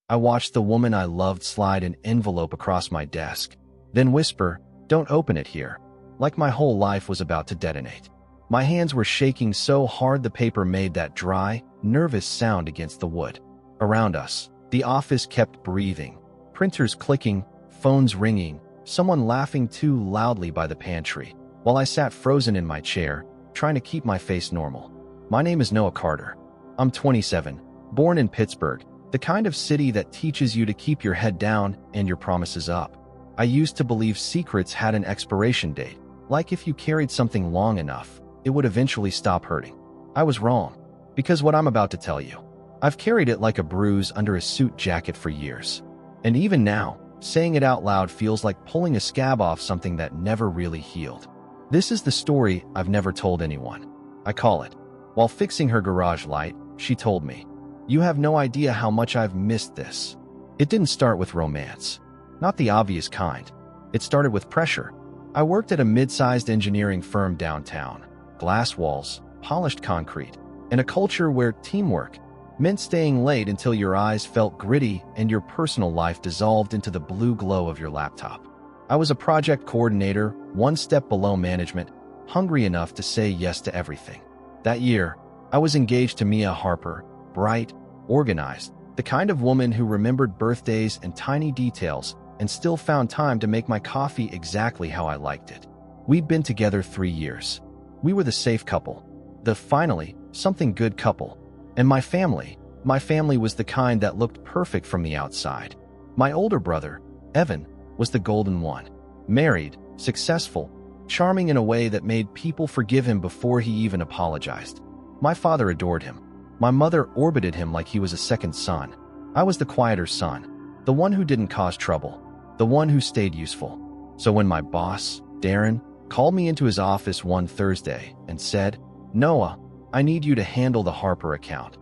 I watched the woman I loved slide an envelope across my desk, then whisper, "Don't open it here," like my whole life was about to detonate. My hands were shaking so hard the paper made that dry, nervous sound against the wood. Around us, the office kept breathing, printers clicking, phones ringing, someone laughing too loudly by the pantry, while I sat frozen in my chair, trying to keep my face normal. My name is Noah Carter. I'm 27, born in Pittsburgh, the kind of city that teaches you to keep your head down and your promises up. I used to believe secrets had an expiration date, like if you carried something long enough, it would eventually stop hurting. I was wrong, because what I'm about to tell you, I've carried it like a bruise under a suit jacket for years. And even now, saying it out loud feels like pulling a scab off something that never really healed. This is the story I've never told anyone. I call it, "While Fixing Her Garage Light, She Told Me." You have no idea how much I've missed this. It didn't start with romance. Not the obvious kind. It started with pressure. I worked at a mid-sized engineering firm downtown. Glass walls, polished concrete, and a culture where teamwork meant staying late until your eyes felt gritty and your personal life dissolved into the blue glow of your laptop. I was a project coordinator, one step below management, hungry enough to say yes to everything. That year, I was engaged to Mia Harper, bright, organized, the kind of woman who remembered birthdays and tiny details and still found time to make my coffee exactly how I liked it. We'd been together 3 years. We were the safe couple, the finally something good couple. And my family was the kind that looked perfect from the outside. My older brother, Evan, was the golden one. Married, successful, charming in a way that made people forgive him before he even apologized. My father adored him. My mother orbited him like he was a second son. I was the quieter son, the one who didn't cause trouble, the one who stayed useful. So when my boss, Darren, called me into his office one Thursday and said, "Noah, I need you to handle the Harper account."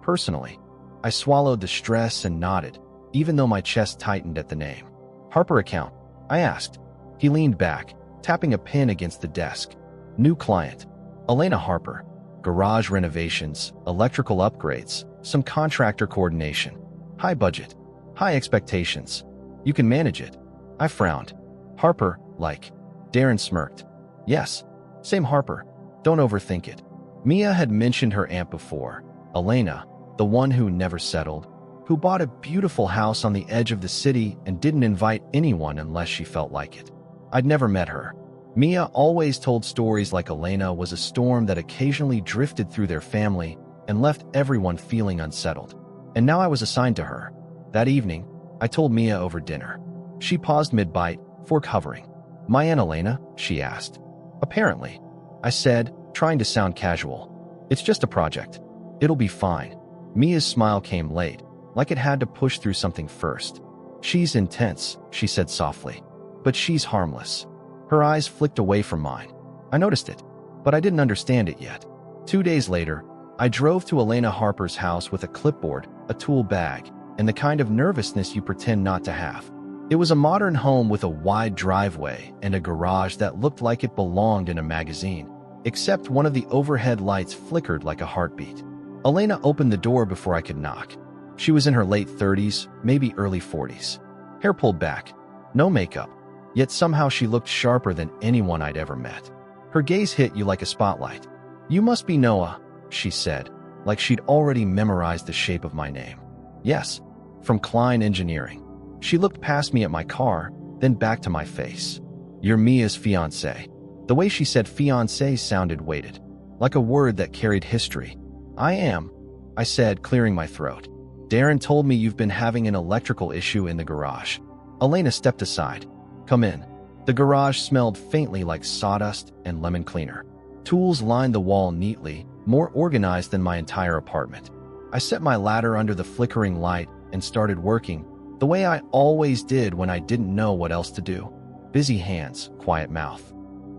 Personally, I swallowed the stress and nodded, even though my chest tightened at the name. "Harper account?" I asked. He leaned back, tapping a pen against the desk. "New client, Elena Harper. Garage renovations, electrical upgrades, some contractor coordination. High budget, high expectations. You can manage it." I frowned. "Harper, like?" Darren smirked. "Yes, same Harper. Don't overthink it." Mia had mentioned her aunt before, Elena, the one who never settled, who bought a beautiful house on the edge of the city and didn't invite anyone unless she felt like it. I'd never met her. Mia always told stories like Elena was a storm that occasionally drifted through their family and left everyone feeling unsettled. And now I was assigned to her. That evening, I told Mia over dinner. She paused mid-bite, fork hovering. "My Aunt Elena?" she asked. "Apparently," I said, trying to sound casual. "It's just a project. It'll be fine." Mia's smile came late, like it had to push through something first. "She's intense," she said softly. "But she's harmless." Her eyes flicked away from mine. I noticed it, but I didn't understand it yet. 2 days later, I drove to Elena Harper's house with a clipboard, a tool bag, and the kind of nervousness you pretend not to have. It was a modern home with a wide driveway and a garage that looked like it belonged in a magazine, except one of the overhead lights flickered like a heartbeat. Elena opened the door before I could knock. She was in her late 30s, maybe early 40s. Hair pulled back, no makeup, yet somehow she looked sharper than anyone I'd ever met. Her gaze hit you like a spotlight. "You must be Noah," she said, like she'd already memorized the shape of my name. "Yes, from Klein Engineering." She looked past me at my car, then back to my face. "You're Mia's fiancé." The way she said fiancé sounded weighted, like a word that carried history. "I am," I said, clearing my throat. "Darren told me you've been having an electrical issue in the garage." Elena stepped aside. "Come in." The garage smelled faintly like sawdust and lemon cleaner. Tools lined the wall neatly, more organized than my entire apartment. I set my ladder under the flickering light and started working, the way I always did when I didn't know what else to do. Busy hands, quiet mouth.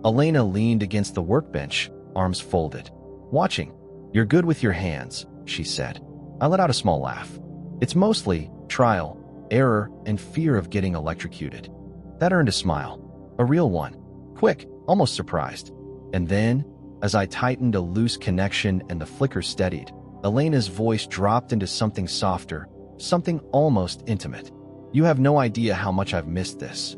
Elena leaned against the workbench, arms folded. "Watching. You're good with your hands," she said. I let out a small laugh. "It's mostly trial, error, and fear of getting electrocuted." That earned a smile. A real one. Quick, almost surprised. And then, as I tightened a loose connection and the flicker steadied, Elena's voice dropped into something softer, something almost intimate. You have no idea how much I've missed this.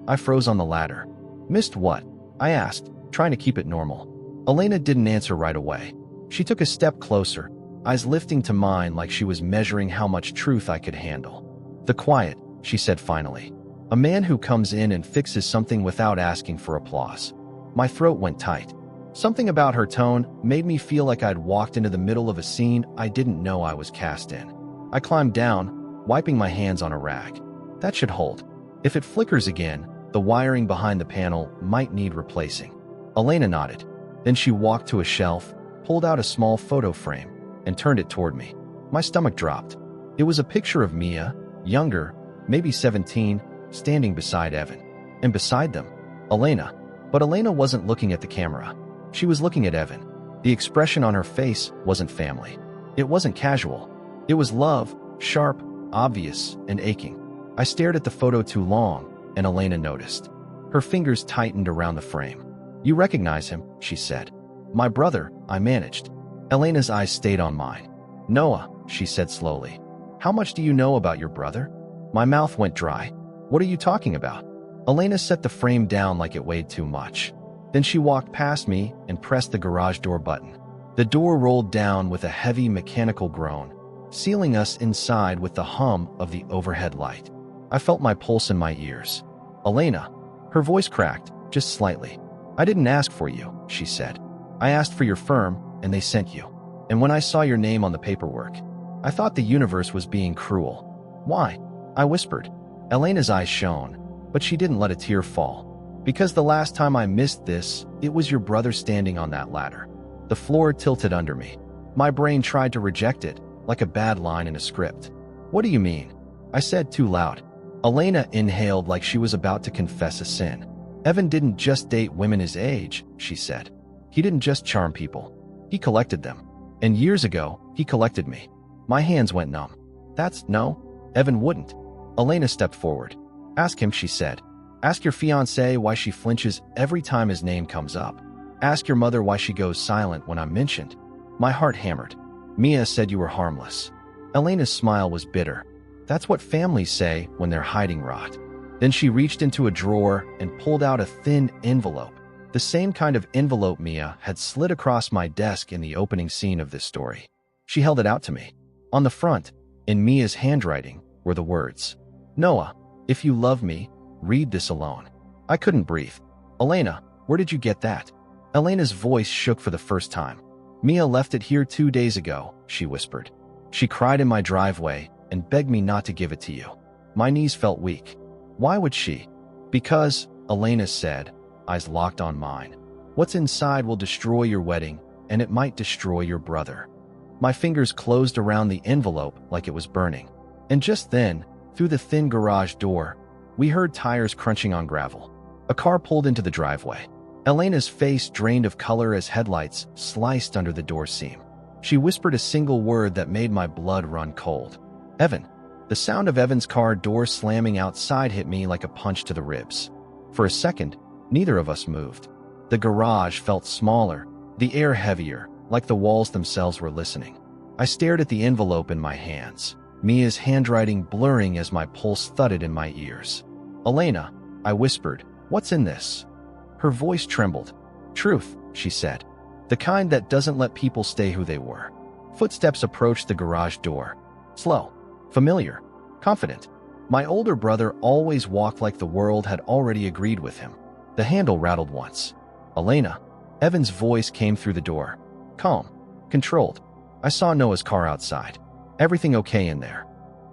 I froze on the ladder. Missed what? I asked, trying to keep it normal. Elena didn't answer right away. She took a step closer, eyes lifting to mine like she was measuring how much truth I could handle. The quiet, she said finally. A man who comes in and fixes something without asking for applause. My throat went tight. Something about her tone made me feel like I'd walked into the middle of a scene I didn't know I was cast in. I climbed down, wiping my hands on a rag. That should hold. If it flickers again, the wiring behind the panel might need replacing. Elena nodded. Then she walked to a shelf, pulled out a small photo frame, and turned it toward me. My stomach dropped. It was a picture of Mia, younger, maybe 17, standing beside Evan. And beside them, Elena. But Elena wasn't looking at the camera. She was looking at Evan. The expression on her face wasn't family. It wasn't casual. It was love, sharp, obvious, and aching. I stared at the photo too long, and Elena noticed. Her fingers tightened around the frame. You recognize him, she said. My brother, I managed. Elena's eyes stayed on mine. Noah, she said slowly. How much do you know about your brother? My mouth went dry. What are you talking about? Elena set the frame down like it weighed too much. Then she walked past me and pressed the garage door button. The door rolled down with a heavy mechanical groan, sealing us inside with the hum of the overhead light. I felt my pulse in my ears. Elena. Her voice cracked, just slightly. I didn't ask for you, she said. I asked for your firm, and they sent you. And when I saw your name on the paperwork, I thought the universe was being cruel. Why? I whispered. Elena's eyes shone, but she didn't let a tear fall. Because the last time I missed this, it was your brother standing on that ladder. The floor tilted under me. My brain tried to reject it, like a bad line in a script. What do you mean? I said too loud. Elena inhaled like she was about to confess a sin. Evan didn't just date women his age, she said. He didn't just charm people. He collected them. And years ago, he collected me. My hands went numb. No, Evan wouldn't. Elena stepped forward. Ask him, she said. Ask your fiancée why she flinches every time his name comes up. Ask your mother why she goes silent when I'm mentioned. My heart hammered. Mia said you were harmless. Elena's smile was bitter. That's what families say when they're hiding rot. Then she reached into a drawer and pulled out a thin envelope. The same kind of envelope Mia had slid across my desk in the opening scene of this story. She held it out to me. On the front, in Mia's handwriting, were the words, Noah, if you love me, read this alone. I couldn't breathe. Elena, where did you get that? Elena's voice shook for the first time. Mia left it here 2 days ago, she whispered. She cried in my driveway and begged me not to give it to you. My knees felt weak. Why would she? Because, Elena said, eyes locked on mine. What's inside will destroy your wedding, and it might destroy your brother. My fingers closed around the envelope like it was burning. And just then, through the thin garage door, we heard tires crunching on gravel. A car pulled into the driveway. Elena's face drained of color as headlights sliced under the door seam. She whispered a single word that made my blood run cold. Evan. The sound of Evan's car door slamming outside hit me like a punch to the ribs. For a second, neither of us moved. The garage felt smaller, the air heavier, like the walls themselves were listening. I stared at the envelope in my hands, Mia's handwriting blurring as my pulse thudded in my ears. Elena, I whispered, what's in this? Her voice trembled. Truth, she said. The kind that doesn't let people stay who they were. Footsteps approached the garage door. Slow, familiar, confident. My older brother always walked like the world had already agreed with him. The handle rattled once. Elena. Evan's voice came through the door. Calm, controlled. I saw Noah's car outside. Everything okay in there?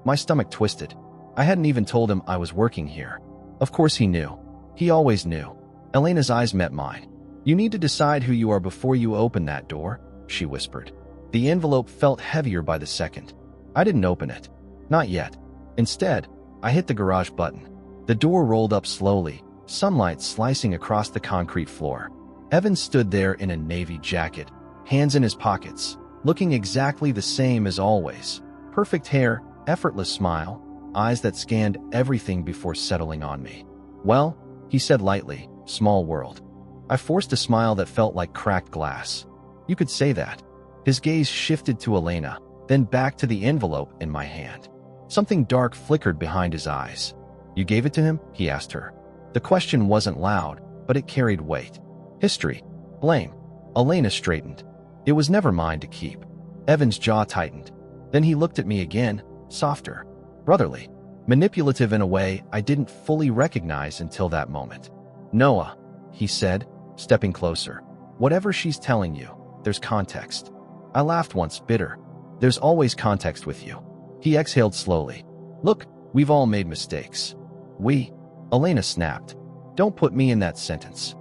My stomach twisted. I hadn't even told him I was working here. Of course he knew. He always knew. Elena's eyes met mine. You need to decide who you are before you open that door, she whispered. The envelope felt heavier by the second. I didn't open it. Not yet. Instead, I hit the garage button. The door rolled up slowly, sunlight slicing across the concrete floor. Evan stood there in a navy jacket, hands in his pockets, looking exactly the same as always. Perfect hair, effortless smile, eyes that scanned everything before settling on me. Well, he said lightly, small world. I forced a smile that felt like cracked glass. You could say that. His gaze shifted to Elena, then back to the envelope in my hand. Something dark flickered behind his eyes. You gave it to him? He asked her. The question wasn't loud, but it carried weight. History. Blame. Elena straightened. It was never mine to keep. Evan's jaw tightened. Then he looked at me again, softer, brotherly, manipulative in a way I didn't fully recognize until that moment. Noah, he said, stepping closer. Whatever she's telling you, there's context. I laughed once, bitter. There's always context with you. He exhaled slowly. Look, we've all made mistakes. We? Elena snapped. Don't put me in that sentence.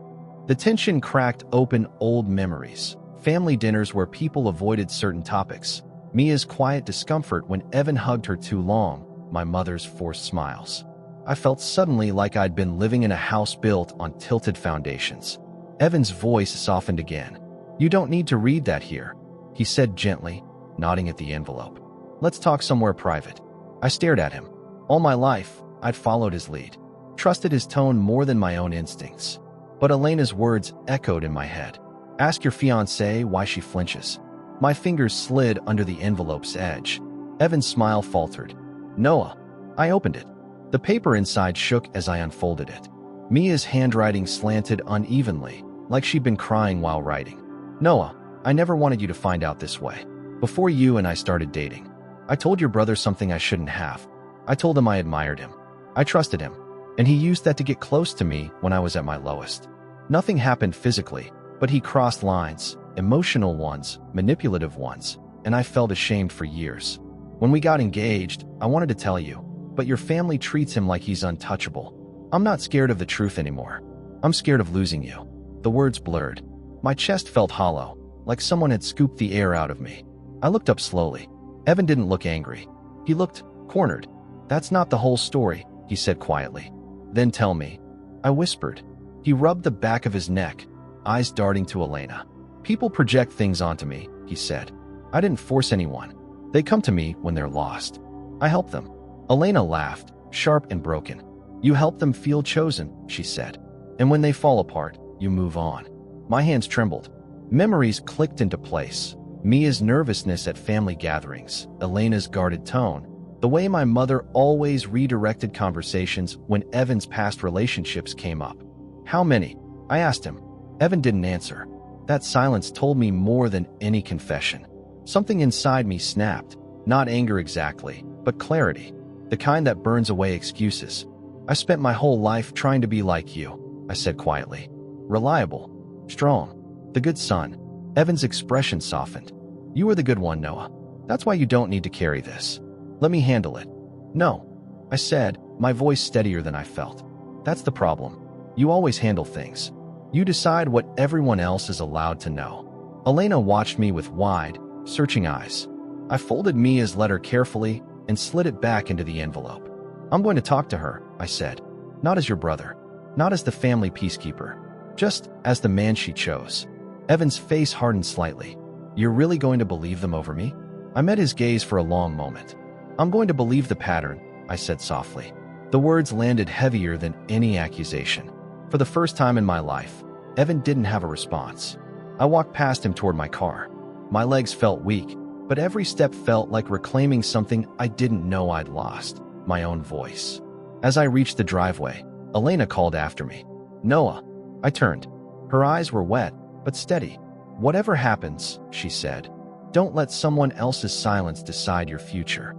The tension cracked open old memories. Family dinners where people avoided certain topics. Mia's quiet discomfort when Evan hugged her too long. My mother's forced smiles. I felt suddenly like I'd been living in a house built on tilted foundations. Evan's voice softened again. You don't need to read that here, he said gently, nodding at the envelope. Let's talk somewhere private. I stared at him. All my life, I'd followed his lead, trusted his tone more than my own instincts. But Elena's words echoed in my head. Ask your fiancée why she flinches. My fingers slid under the envelope's edge. Evan's smile faltered. Noah. I opened it. The paper inside shook as I unfolded it. Mia's handwriting slanted unevenly, like she'd been crying while writing. Noah, I never wanted you to find out this way. Before you and I started dating, I told your brother something I shouldn't have. I told him I admired him. I trusted him. And he used that to get close to me when I was at my lowest. Nothing happened physically, but he crossed lines, emotional ones, manipulative ones, and I felt ashamed for years. When we got engaged, I wanted to tell you, but your family treats him like he's untouchable. I'm not scared of the truth anymore. I'm scared of losing you. The words blurred. My chest felt hollow, like someone had scooped the air out of me. I looked up slowly. Evan didn't look angry. He looked cornered. That's not the whole story, he said quietly. Then tell me. I whispered. He rubbed the back of his neck, eyes darting to Elena. People project things onto me, he said. I didn't force anyone. They come to me when they're lost. I help them. Elena laughed, sharp and broken. You help them feel chosen, she said. And when they fall apart, you move on. My hands trembled. Memories clicked into place. Mia's nervousness at family gatherings, Elena's guarded tone, the way my mother always redirected conversations when Evan's past relationships came up. How many? I asked him. Evan didn't answer. That silence told me more than any confession. Something inside me snapped. Not anger exactly, but clarity. The kind that burns away excuses. I spent my whole life trying to be like you, I said quietly. Reliable. Strong. The good son. Evan's expression softened. You are the good one, Noah. That's why you don't need to carry this. Let me handle it. No, I said, my voice steadier than I felt. That's the problem. You always handle things. You decide what everyone else is allowed to know. Elena watched me with wide, searching eyes. I folded Mia's letter carefully and slid it back into the envelope. I'm going to talk to her, I said. Not as your brother. Not as the family peacekeeper. Just as the man she chose. Evan's face hardened slightly. You're really going to believe them over me? I met his gaze for a long moment. I'm going to believe the pattern, I said softly. The words landed heavier than any accusation. For the first time in my life, Evan didn't have a response. I walked past him toward my car. My legs felt weak, but every step felt like reclaiming something I didn't know I'd lost, my own voice. As I reached the driveway, Elena called after me. Noah. I turned. Her eyes were wet, but steady. Whatever happens, she said, don't let someone else's silence decide your future.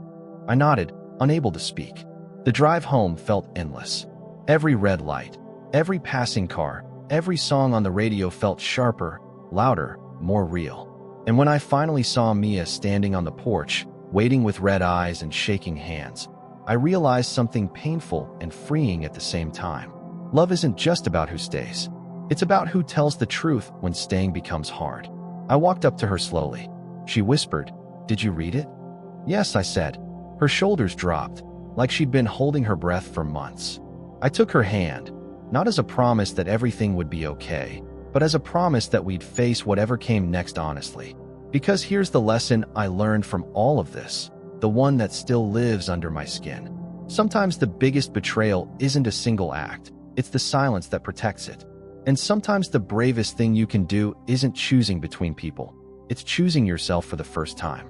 I nodded, unable to speak. The drive home felt endless. Every red light, every passing car, every song on the radio felt sharper, louder, more real. And when I finally saw Mia standing on the porch, waiting with red eyes and shaking hands, I realized something painful and freeing at the same time. Love isn't just about who stays. It's about who tells the truth when staying becomes hard. I walked up to her slowly. She whispered, Did you read it? Yes, I said. Her shoulders dropped, like she'd been holding her breath for months. I took her hand, not as a promise that everything would be okay, but as a promise that we'd face whatever came next honestly. Because here's the lesson I learned from all of this, the one that still lives under my skin. Sometimes the biggest betrayal isn't a single act, it's the silence that protects it. And sometimes the bravest thing you can do isn't choosing between people, it's choosing yourself for the first time.